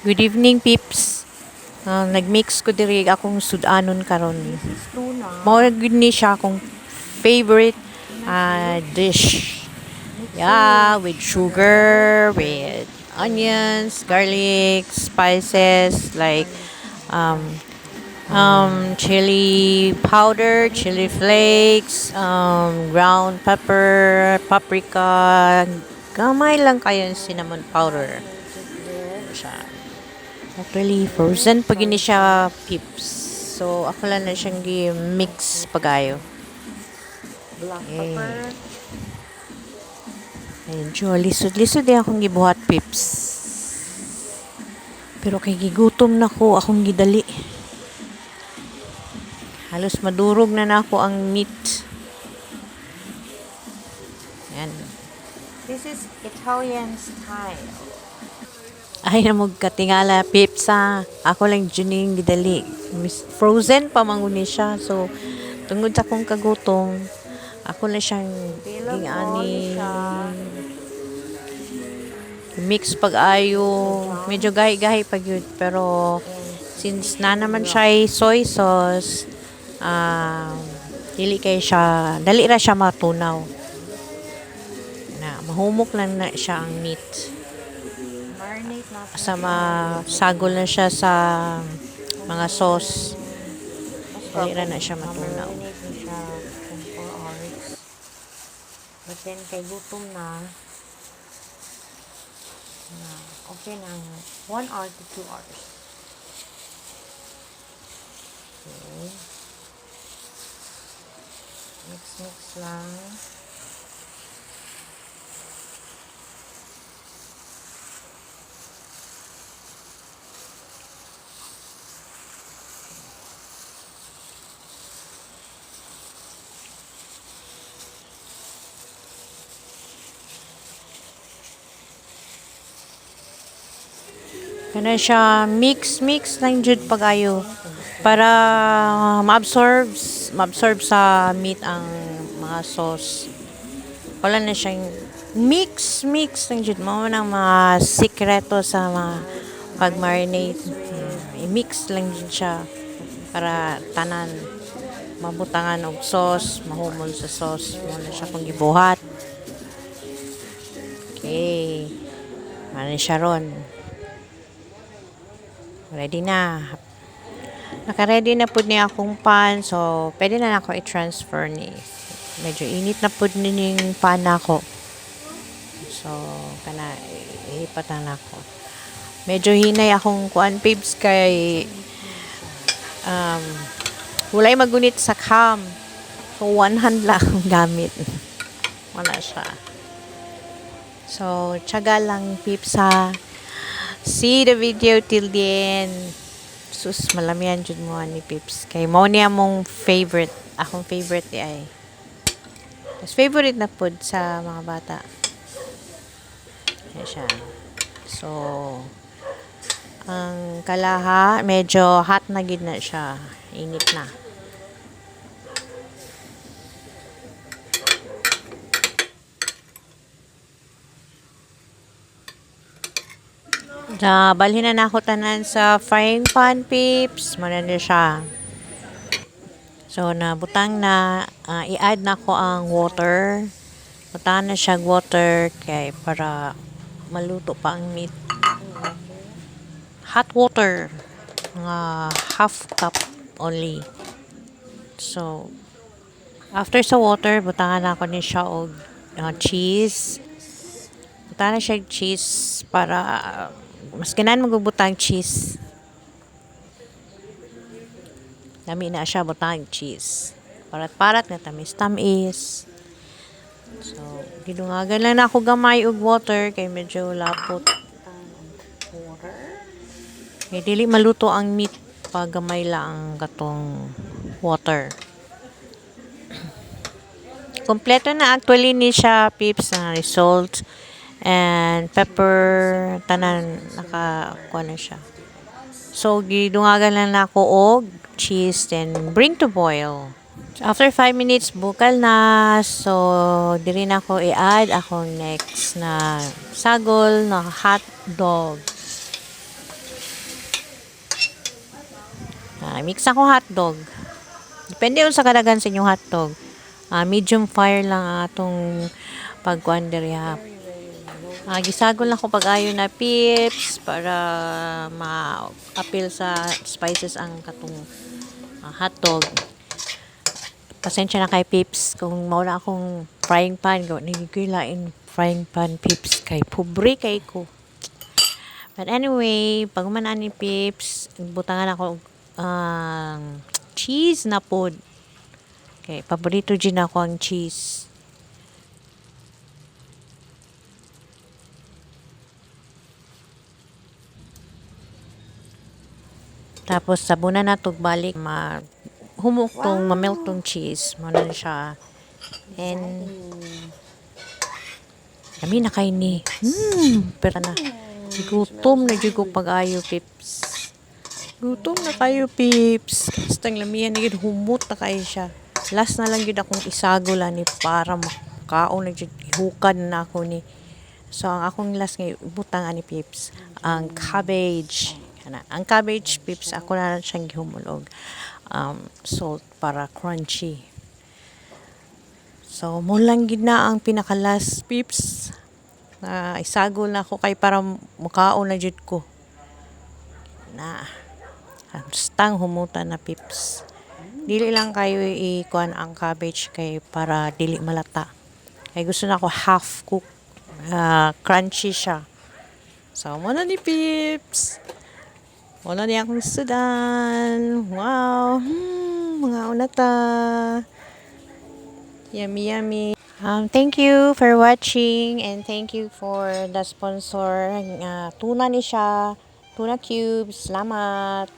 Good evening, peeps. Nagmix ko diri akong sudanon karon. Mao gud ni siya akong favorite dish. Yeah, with sugar, with onions, garlic, spices like chili powder, chili flakes, ground pepper, paprika. Gamay lang kayo yung cinnamon powder. Siya. Actually, frozen pag ini siya pips. So, ako lang na siyang gi-mix pagayo. Black pepper. Medyo lisod-lisod din akong gibuhat pips. Pero kay gigutom na ko akong gidali. Halos madurog na nako ang meat. Yan. This is Italian style. Ay na katingala pips ha. Ako lang juning gidali. Frozen pa manguni siya. So, tungod sa akong kagutom, ako na siyang ging-ani mix pag-ayo. Medyo gahi-gahi pag yun. Pero, since na naman siya ay soy sauce, dili kay siya, dali ra siya matunaw. Na, mahumok lang na siya ang meat. Marinate natin. Sa masagol na siya sa mga sauce. Dali ra na siya matunaw. Marinate na siya kung 4 hours. But then, kay gutom na, okay na 1 hour to 2 hours. Okay. Mix lang. Kana siya mix lang jud pagayo para maabsorb sa meat ang mga sauce. Wala na siyang mix lang jud mo nang mga sikreto sa mga pag-marinate. I-mix lang jud siya para tanan mabutangan og sauce, mahumol sa sauce. Mo na siya kung gibuhat. Okay. Ano siya ron? Ready na. Naka-ready na po niya akong pan. So, pwede na ako i-transfer ni. Medyo init na po ni yung pan ako. So, kana, ihipatan ako. Medyo hinay akong kuan pibs kay walay magunit sa cam. So, one hand lang akong gamit. Wala siya. So, tiyaga lang pips ha. See the video till the end. Sus, malamihan jud mo ni Pips. Kay mo niya mong favorite. Akong favorite di ay. Mas favorite na pod sa mga bata. Yan siya. So, ang kalaha, medyo hot na gid na siya. Init na. Balhin na ako tanan sa frying pan pips. Mananda siya. So, nabutang na, i-add na ko ang water. Butang na siya water kay para maluto pa ang meat. Hot water. Mga half cup only. So, after sa water, butangan na ako ni siya og cheese. Butangan na siya cheese para mas ganan magbubutang cheese. Dami na siya butang cheese. Parat-parat na tamis. So, gidungagan lang na ako gamay og water kay medyo lapot. Kay dili maluto ang meat pag gamay lang katong water. Kompleto na actually ni siya pips na salt and pepper tanan nakakuha na siya. So gidungagan lang nako og cheese then bring to boil. So, after 5 minutes bukal na. So diri na ko i-add akong next na sagol na hot dog. Mix ako hotdog. Depende yun sa kadagan sa inyong hotdog. Medium fire lang ang atong pagkuan diri ha. Gisagol lang ko pag-ayo na pips para ma-appeal sa spices ang katong hotdog. Pasensya na kay pips kung mauna akong frying pan go nigilain frying pan pips kay pobre kay ko. But anyway, pag man ni pips, butangan ako cheese na pod. Okay, paborito din ako ang cheese. Tapos sabunan na tog balik humok tong mamelt tong cheese mo na siya. And kami na kay ni. Pero na. Gutom na jud ko pag-ayo pips. Gutom na kayo pips. Bastang lamihan ni gid humot na kayo siya. Last na lang jud akong isagol ni para makaon na jud ihukad na ako ni. So ang akong last nga butang ani pips ang cabbage. Ang cabbage pips ako na lang siyang gihumulog. Salt para crunchy. So mo lang gid na ang pinaka-last pips. Isagol na ako kay para mukaon na jud ko. Na stang humutan na pips. Dili lang kayo ikuan ang cabbage kay para dili malata. Kay gusto na ako half cook. Crunchy siya. So mo na ni pips. Wala niya akong sudan. Wow. Mga unata. Yummy, yummy. Thank you for watching and thank you for the sponsor. Tuna ni siya. Tuna cubes. Salamat.